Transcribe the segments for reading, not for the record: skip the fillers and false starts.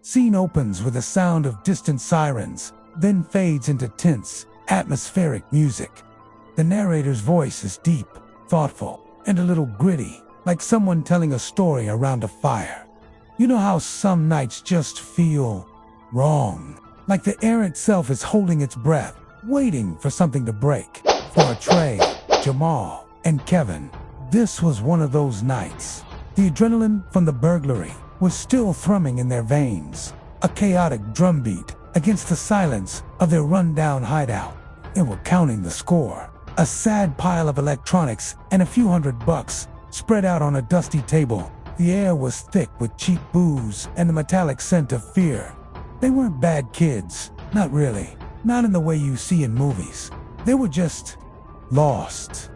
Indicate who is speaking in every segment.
Speaker 1: Scene opens with a sound of distant sirens, then fades into tense, atmospheric music. The narrator's voice is deep, thoughtful, and a little gritty, like someone telling a story around a fire. You know how some nights just feel wrong, like the air itself is holding its breath, waiting for something to break. For Trey, Jamal, and Kevin, this was one of those nights. The adrenaline from the burglary was still thrumming in their veins, a chaotic drumbeat against the silence of their rundown hideout. They were counting the score, a sad pile of electronics and a few $100 spread out on a dusty table. The air was thick with cheap booze and the metallic scent of fear. They weren't bad kids, not really, not in the way you see in movies. They were just lost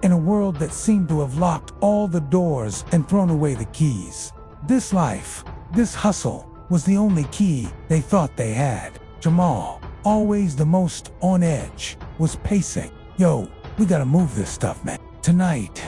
Speaker 1: in a world that seemed to have locked all the doors and thrown away the keys. This life, this hustle, was the only key they thought they had. Jamal, always the most on edge, was pacing. Yo, we gotta move this stuff, man. Tonight,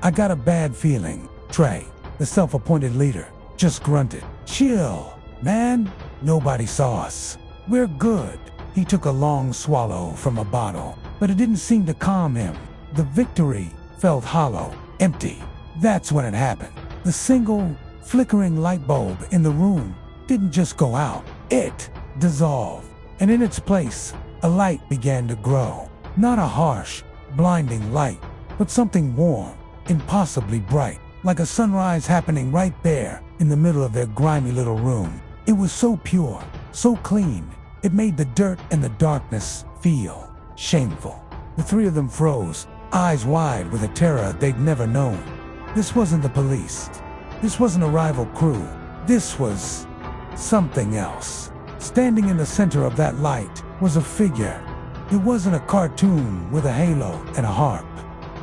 Speaker 1: I got a bad feeling. Trey, the self-appointed leader, just grunted. Chill, man. Nobody saw us. We're good. He took a long swallow from a bottle, but it didn't seem to calm him. The victory felt hollow, empty. That's when it happened. The single, flickering light bulb in the room didn't just go out. It dissolved, and in its place, a light began to grow. Not a harsh, blinding light, but something warm, impossibly bright, like a sunrise happening right there in the middle of their grimy little room. It was so pure, so clean, it made the dirt and the darkness feel shameful. The three of them froze, eyes wide with a terror they'd never known. This wasn't the police. This wasn't a rival crew. This was something else. Standing in the center of that light was a figure. It wasn't a cartoon with a halo and a harp.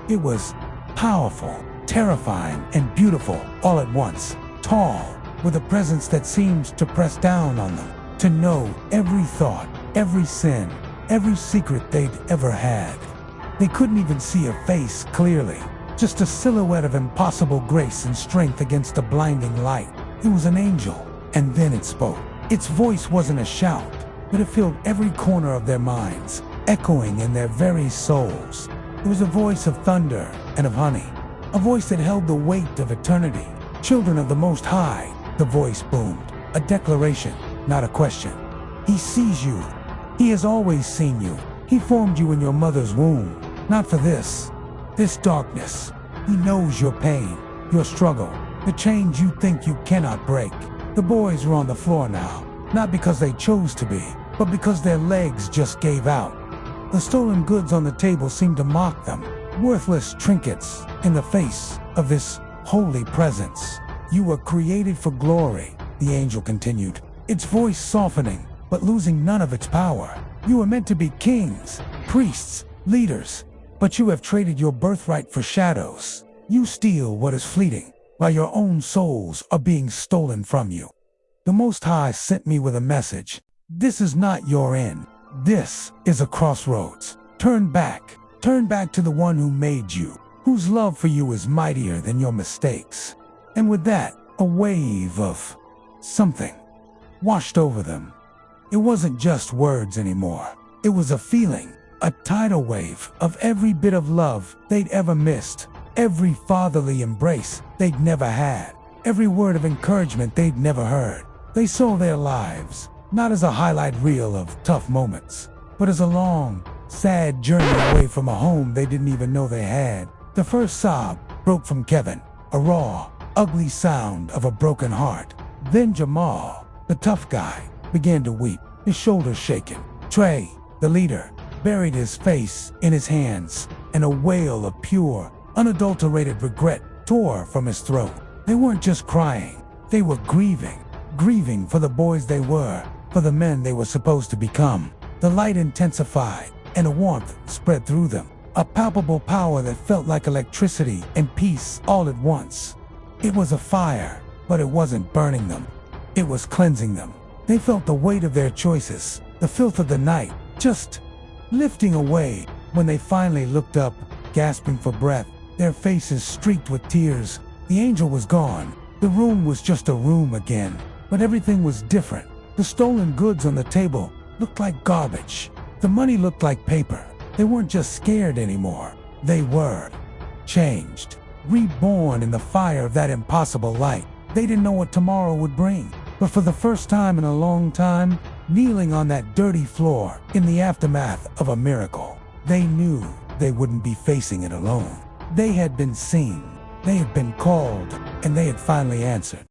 Speaker 1: It was powerful, terrifying, and beautiful all at once. Tall, with a presence that seemed to press down on them, to know every thought, every sin, every secret they'd ever had. They couldn't even see a face clearly, just a silhouette of impossible grace and strength against the blinding light. It was an angel, and then it spoke. Its voice wasn't a shout, but it filled every corner of their minds, echoing in their very souls. It was a voice of thunder and of honey, a voice that held the weight of eternity. Children of the Most High, the voice boomed, a declaration, not a question. He sees you. He has always seen you. He formed you in your mother's womb, not for this darkness. He knows your pain, your struggle, the chains you think you cannot break. The boys were on the floor now, not because they chose to be, but because their legs just gave out. The stolen goods on the table seemed to mock them, worthless trinkets in the face of this holy presence. You were created for glory, the angel continued, its voice softening, but losing none of its power. You were meant to be kings, priests, leaders, but you have traded your birthright for shadows. You steal what is fleeting, while your own souls are being stolen from you. The Most High sent me with a message. This is not your end. This is a crossroads. Turn back to the one who made you, whose love for you is mightier than your mistakes. And with that, a wave of something washed over them. It wasn't just words anymore. It was a feeling, a tidal wave of every bit of love they'd ever missed, every fatherly embrace they'd never had, every word of encouragement they'd never heard. They saw their lives, not as a highlight reel of tough moments, but as a long, sad journey away from a home they didn't even know they had. The first sob broke from Kevin, a raw, ugly sound of a broken heart. Then Jamal, the tough guy, began to weep, his shoulders shaking. Trey, the leader, buried his face in his hands, and a wail of pure, unadulterated regret tore from his throat. They weren't just crying, they were grieving for the boys they were, for the men they were supposed to become. The light intensified, and a warmth spread through them, a palpable power that felt like electricity and peace all at once. It was a fire, but it wasn't burning them. It was cleansing them. They felt the weight of their choices, the filth of the night, just lifting away. When they finally looked up, gasping for breath, their faces streaked with tears, the angel was gone. The room was just a room again. But everything was different. The stolen goods on the table looked like garbage. The money looked like paper. They weren't just scared anymore. They were changed, reborn in the fire of that impossible light. They didn't know what tomorrow would bring. But for the first time in a long time, kneeling on that dirty floor in the aftermath of a miracle, they knew they wouldn't be facing it alone. They had been seen, they had been called, and they had finally answered.